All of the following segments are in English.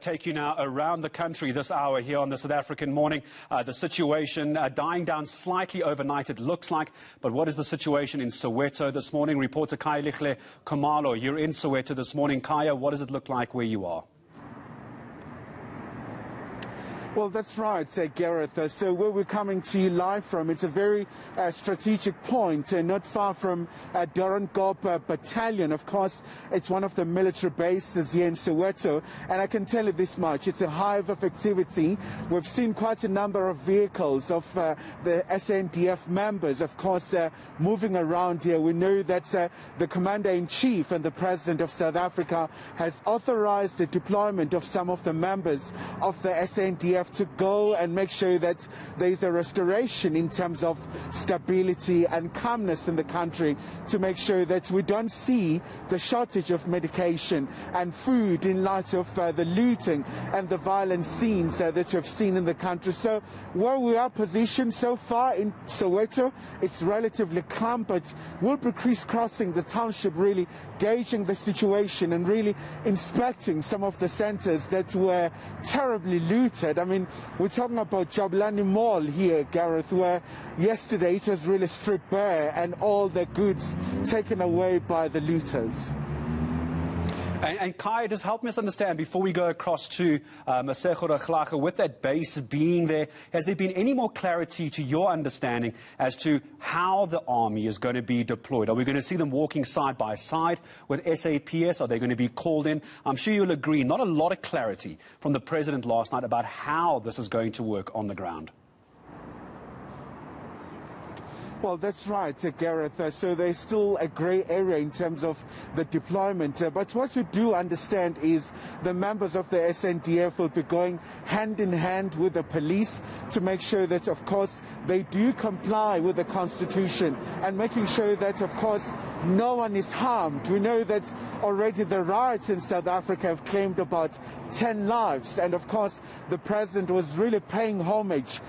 Take you now around the country this hour here on the South African Morning. The situation dying down slightly overnight, it looks like. But what is the situation in Soweto this morning? Reporter Khayelihle Khumalo, you're in Soweto this morning. Kaya, what does it look like where you are? Well, that's right, Gareth. So where we're coming to you live from, it's a very strategic point, not far from Dorangop Battalion. Of course, it's one of the military bases here in Soweto. And I can tell you this much, it's a hive of activity. We've seen quite a number of vehicles of the SANDF members, of course, moving around here. We know that the Commander-in-Chief and the President of South Africa has authorized the deployment of some of the members of the SANDF to go and make sure that there is a restoration in terms of stability and calmness in the country, to make sure that we don't see the shortage of medication and food in light of the looting and the violent scenes that we've seen in the country. So where we are positioned so far in Soweto, it's relatively calm, but we'll be crisscrossing the township, really gauging the situation and really inspecting some of the centers that were terribly looted. I mean, we're talking about Jabulani Mall here, Gareth, where yesterday it was really stripped bare and all the goods taken away by the looters. And Kai, just help us understand, before we go across to Masego, with that base being there, has there been any more clarity to your understanding as to how the army is going to be deployed? Are we going to see them walking side by side with SAPS? Are they going to be called in? I'm sure you'll agree, not a lot of clarity from the President last night about how this is going to work on the ground. Well, that's right, Gareth. So there's still a grey area in terms of the deployment. But what we do understand is the members of the SANDF will be going hand in hand with the police to make sure that, of course, they do comply with the Constitution and making sure that, of course, no one is harmed. We know that already the riots in South Africa have claimed about 10 lives. And, of course, the President was really paying homage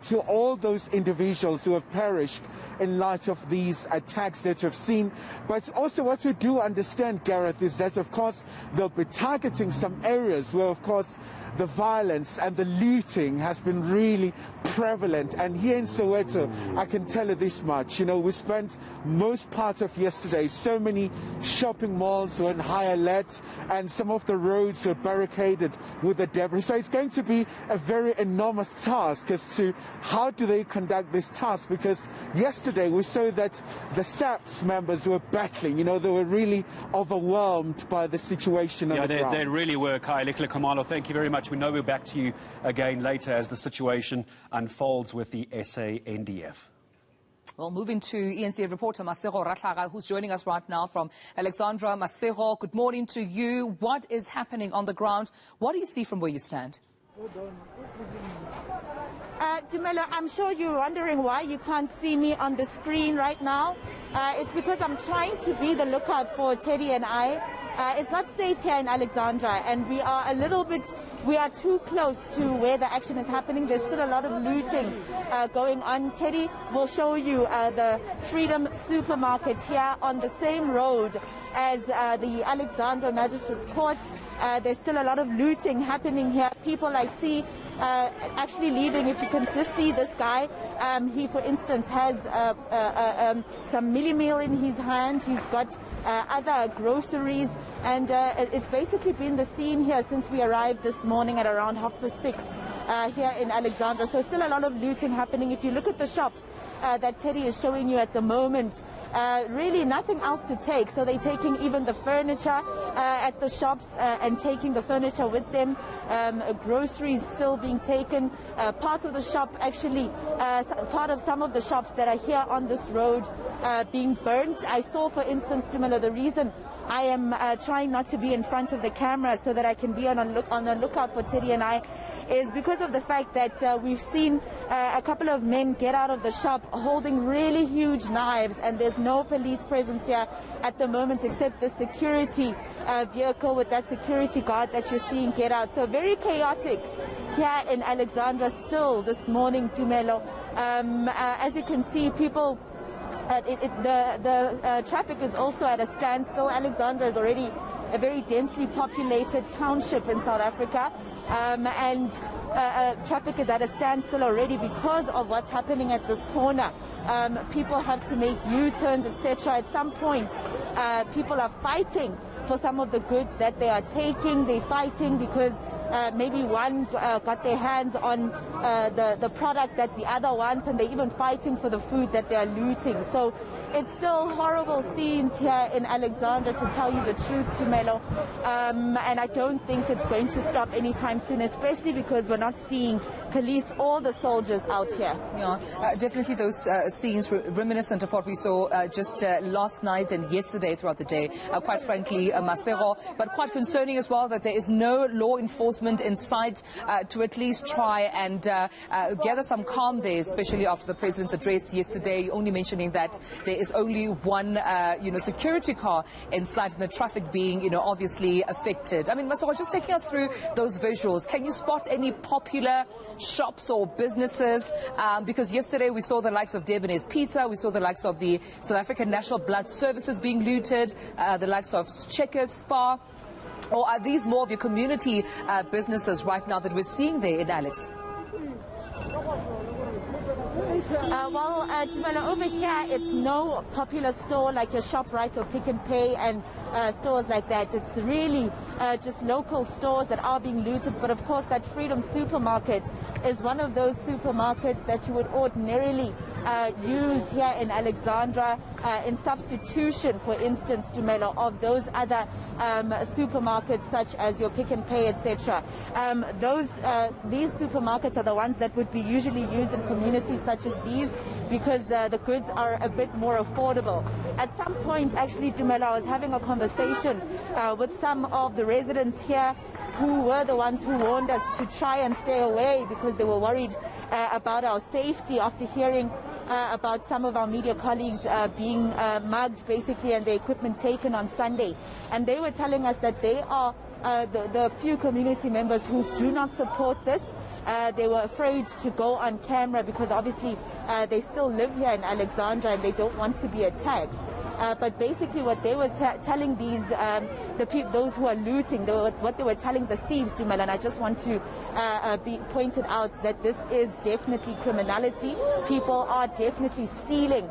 to all those individuals who have perished in light of these attacks that you've seen. But also what we do understand, Gareth, is that, of course, they'll be targeting some areas where, of course, the violence and the looting has been really prevalent. And here in Soweto, I can tell you this much. You know, we spent most part of yesterday, so many shopping malls were on high alert and some of the roads were barricaded with the debris. So it's going to be a very enormous task as to how do they conduct this task, because yesterday we saw that the SAPS members were battling. You know, they were really overwhelmed by the situation on the ground. They really were, Khayelihle Khumalo. Thank you very much. We know we're back to you again later as the situation unfolds with the SANDF. Well, moving to eNCA reporter Masego, who's joining us right now from Alexandra. Masego, good morning to you. What is happening on the ground? What do you see from where you stand? Dumelo, I'm sure you're wondering why you can't see me on the screen right now. It's because I'm trying to be the lookout for Teddy and I. It's not safe here in Alexandra, and we are too close to where the action is happening. There's still a lot of looting going on. Teddy will show you the Freedom Supermarket here on the same road as the Alexandra Magistrates Court. There's still a lot of looting happening here. People I see actually leaving. If you can just see this guy, he, for instance, has some milli meal in his hand. He's got other groceries, and it's basically been the scene here since we arrived this morning at around 6:30 here in Alexandra. So still a lot of looting happening. If you look at the shops that Teddy is showing you at the moment, really nothing else to take. So they're taking even the furniture at the shops and taking the furniture with them. Groceries still being taken. Part of the shop, actually, part of some of the shops that are here on this road being burnt. I saw, for instance, Dumelo, the reason I am trying not to be in front of the camera so that I can be on the lookout for Teddy and I is because of the fact that we've seen a couple of men get out of the shop holding really huge knives, and there's no police presence here at the moment except the security vehicle with that security guard that you're seeing get out. So very chaotic here in Alexandra still this morning, Dumelo. As you can see, people the traffic is also at a standstill. Alexandra is already a very densely populated township in South Africa, and traffic is at a standstill already because of what's happening at this corner. People have to make U-turns, etc. At some point, people are fighting for some of the goods that they are taking. They're fighting because maybe one got their hands on the product that the other wants, and they're even fighting for the food that they are looting. So it's still horrible scenes here in Alexandra, to tell you the truth, Tumelo. And I don't think it's going to stop anytime soon, especially because we're not seeing police or the soldiers out here. Yeah, definitely those scenes reminiscent of what we saw just last night and yesterday throughout the day, quite frankly, Masego, but quite concerning as well that there is no law enforcement in sight to at least try and gather some calm there, especially after the president's address yesterday, only mentioning that there is only one security car in sight and the traffic being obviously affected. I mean, Masego, just taking us through those visuals, can you spot any popular shops or businesses? Because yesterday we saw the likes of Debonairs Pizza, we saw the likes of the South African National Blood Services being looted, the likes of Checkers Spa, or are these more of your community businesses right now that we're seeing there in Alex? Well, over here, it's no popular store like your ShopRite or Pick and Pay and stores like that. It's really just local stores that are being looted. But of course, that Freedom Supermarket is one of those supermarkets that you would ordinarily use here in Alexandra in substitution, for instance, Tumelo, of those other supermarkets such as your Pick and Pay, etc. These supermarkets are the ones that would be usually used in communities such as these because the goods are a bit more affordable. At some point, actually, Tumelo, I was having a conversation with some of the residents here who were the ones who warned us to try and stay away because they were worried about our safety after hearing about some of our media colleagues being mugged, basically, and their equipment taken on Sunday. And they were telling us that they are the few community members who do not support this. They were afraid to go on camera because obviously they still live here in Alexandra and they don't want to be attacked. But basically what they were telling these, those who are looting, what they were telling the thieves, Dumela, and I just want to be pointed out that this is definitely criminality. People are definitely stealing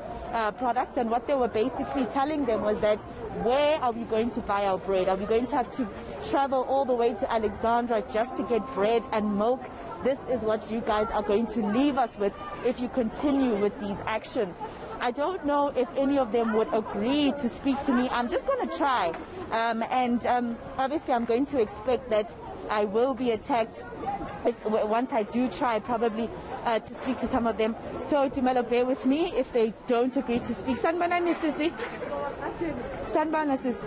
products, and what they were basically telling them was that where are we going to buy our bread? Are we going to have to travel all the way to Alexandra just to get bread and milk? This is what you guys are going to leave us with if you continue with these actions. I don't know if any of them would agree to speak to me. I'm just going to try. Obviously, I'm going to expect that I will be attacked once I do try, probably, to speak to some of them. So, Tumelo, bear with me if they don't agree to speak. Sanbana ni sisi? Sanbana sisi?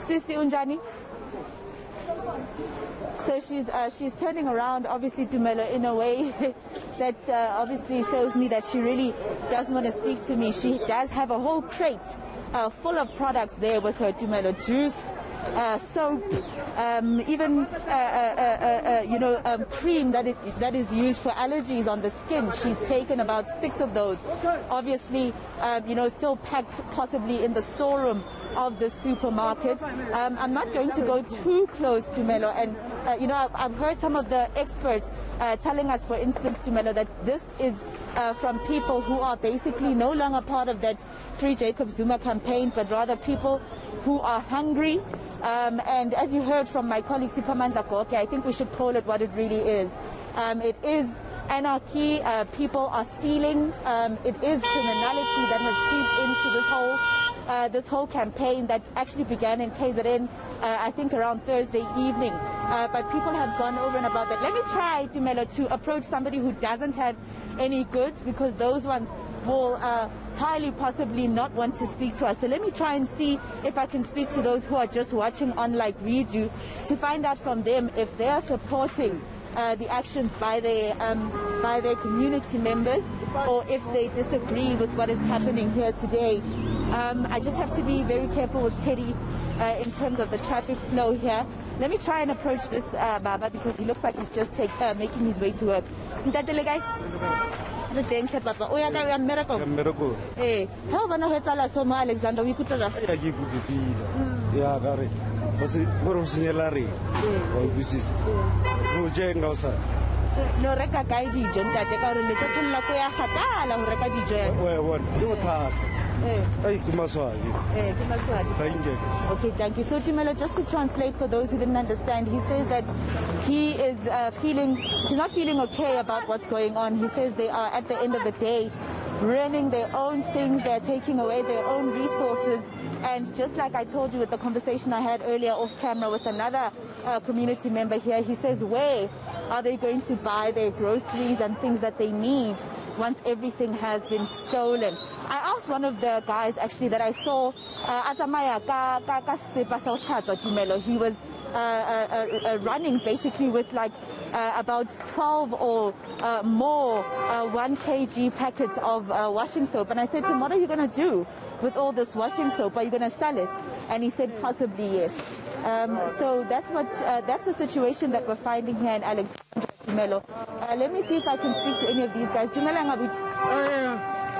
Sisi unjani? So she's turning around, obviously, Tumelo, in a way that obviously shows me that she really doesn't want to speak to me. She does have a whole crate full of products there with her, Tumelo. Juice, soap, even cream that is used for allergies on the skin. She's taken about 6 of those. Obviously, still packed possibly in the storeroom of the supermarket. I'm not going to go too close to Melo, and I've heard some of the experts telling us, for instance, to Melo, that this is from people who are basically no longer part of that Free Jacob Zuma campaign, but rather people who are hungry. And as you heard from my colleague Siphamandla Goke, I think we should call it what it really is. It is anarchy. People are stealing. It is criminality that has creeped into this whole campaign that actually began in KZN, I think around Thursday evening. But people have gone over and above that. Let me try, Tumelo, to approach somebody who doesn't have any goods, because those ones will highly possibly not want to speak to us. So let me try and see if I can speak to those who are just watching on like we do, to find out from them if they are supporting the actions by their community members, or if they disagree with what is happening here today. I just have to be very careful with Teddy in terms of the traffic flow here. Let me try and approach this Baba, because he looks like he's just making his way to work. Re teng hle papa. O ya ka ya mmereko. Mmereko. Ha o bona ho etsala so mo Alexandra o ikutlwa jwang? Ya ke ikutlwile. Ya ka re. Go senyela re. Wa busisi. Go jenga o sa. No reka kae dijo ntate ka hore le tlo tsholla ko ya kgatala ho reka dijo ya. We bona, ke bothata. Ai ke maswadi. Ke maswadi. Thank you. Okay, thank you. So Tumelo, just to translate for those who didn't understand, he says that he is he's not feeling okay about what's going on. He says they are at the end of the day running their own things, they're taking away their own resources. And just like I told you with the conversation I had earlier off camera with another community member here, he says, where are they going to buy their groceries and things that they need once everything has been stolen? I asked one of the guys actually that I saw, he was running basically with like about 12 or more 1 kg packets of washing soap. And I said to him, what are you going to do with all this washing soap? Are you going to sell it? And he said, possibly yes. So that's the situation that we're finding here in Alexandra, Tumelo. Let me see if I can speak to any of these guys.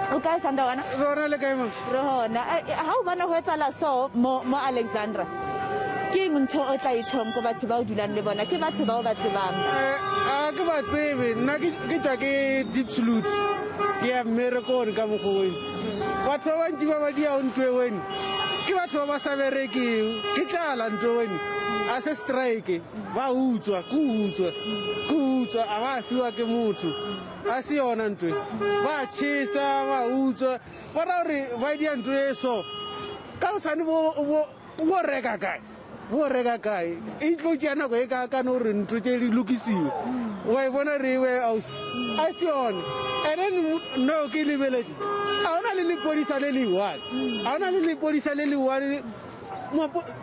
Okay, Sandawana. How wanna hurt so mo Alexandra? King ntho o tla itshom ko batho ba o dulang le bona ke batho ba o ba tsebang ke ba tsebe nna ke tla ke deep salute ke ya mmerekong ka mogongwe batho ba bantsi ba dia o ntweweni ke batho ba sa bereke ke tlala ntweweni a se strike ba utswa a ba fiwa ke motho a se yona ntwe ba chisa ba utswa ba re ba dia ntweso ka usani bo reka kae bo reka kae e tlo tsena go e ka no re ntwe tse di lokisiwe wa bona re we aus a se yona and then no ke lebeletse a ona le polisa le liwa a ona le polisa le liwa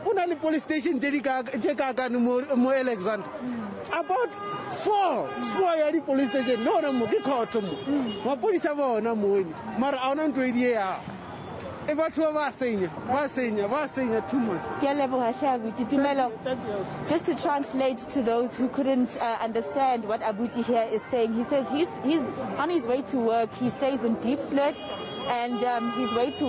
una le police station tse ka mo Alexandra about four ya di police station no na mo ke khotho mo polisa bona mo mara a ona ntwe di ya e batho ba senya too much. Just to translate to those who couldn't understand what Abuti here is saying, he says he's on his way to work. He stays in Deep Slit, and on his way to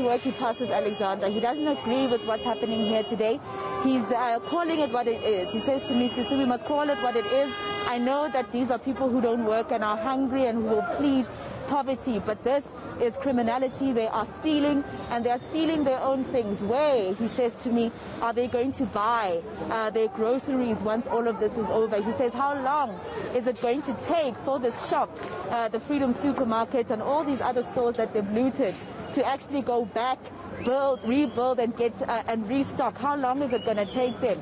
work he passes Alexandra. He doesn't agree with what's happening here today. He's calling it what it is. He says to me, Sisi, we must call it what it is. I know that these are people who don't work and are hungry and who will plead poverty, but this is criminality. They are stealing, and they are stealing their own things. Where, he says to me, are they going to buy their groceries once all of this is over? He says, how long is it going to take for this shop, the Freedom Supermarket and all these other stores that they've looted, to actually go back, rebuild and get and restock? How long is it going to take them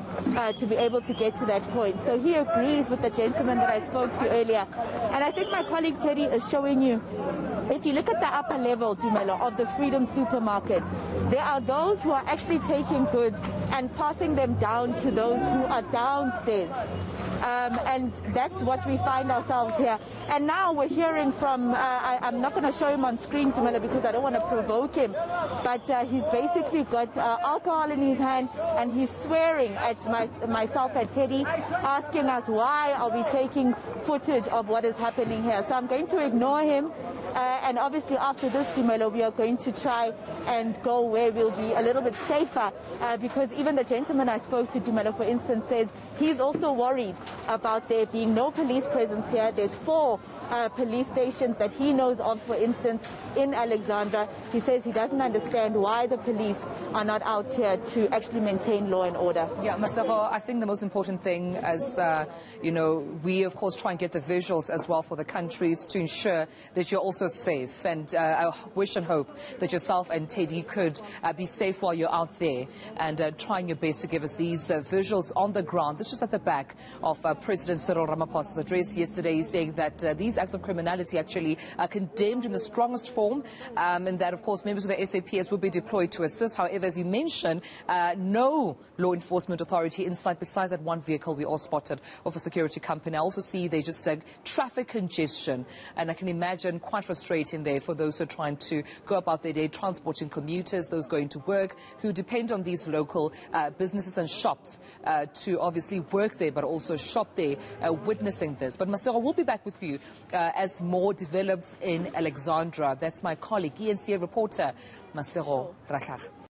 to be able to get to that point? So he agrees with the gentleman that I spoke to earlier. And I think my colleague Teddy is showing you, if you look at the upper level, Tumelo, of the Freedom Supermarket, there are those who are actually taking goods and passing them down to those who are downstairs. And that's what we find ourselves here. And now we're hearing from, I'm not going to show him on screen, Tumelo, because I don't want to provoke him, but he's basically got alcohol in his hand, and he's swearing at myself and Teddy, asking us why are we taking footage of what is happening here. So I'm going to ignore him. And obviously after this, Tumelo, we are going to try and go where we'll be a little bit safer, because even the gentleman I spoke to, Tumelo, for instance, says he's also worried about there being no police presence here. There's 4 police stations that he knows of, for instance, in Alexandra. He says he doesn't understand why the police are not out here to actually maintain law and order. Yeah, Masego, I think the most important thing, as you know, we of course try and get the visuals as well for the countries to ensure that you're also safe. And I wish and hope that yourself and Teddy could be safe while you're out there, and trying your best to give us these visuals on the ground. This is at the back of President Cyril Ramaphosa's address yesterday, saying that these acts of criminality actually are condemned in the strongest form, and that of course members of the SAPS will be deployed to assist. However, However, as you mentioned, no law enforcement authority inside besides that one vehicle we all spotted of a security company. I also see they just traffic congestion, and I can imagine quite frustrating there for those who are trying to go about their day transporting commuters, those going to work, who depend on these local businesses and shops to obviously work there but also shop there, witnessing this. But Masego, we'll be back with you as more develops in Alexandra. That's my colleague, eNCA reporter Masego Rakach.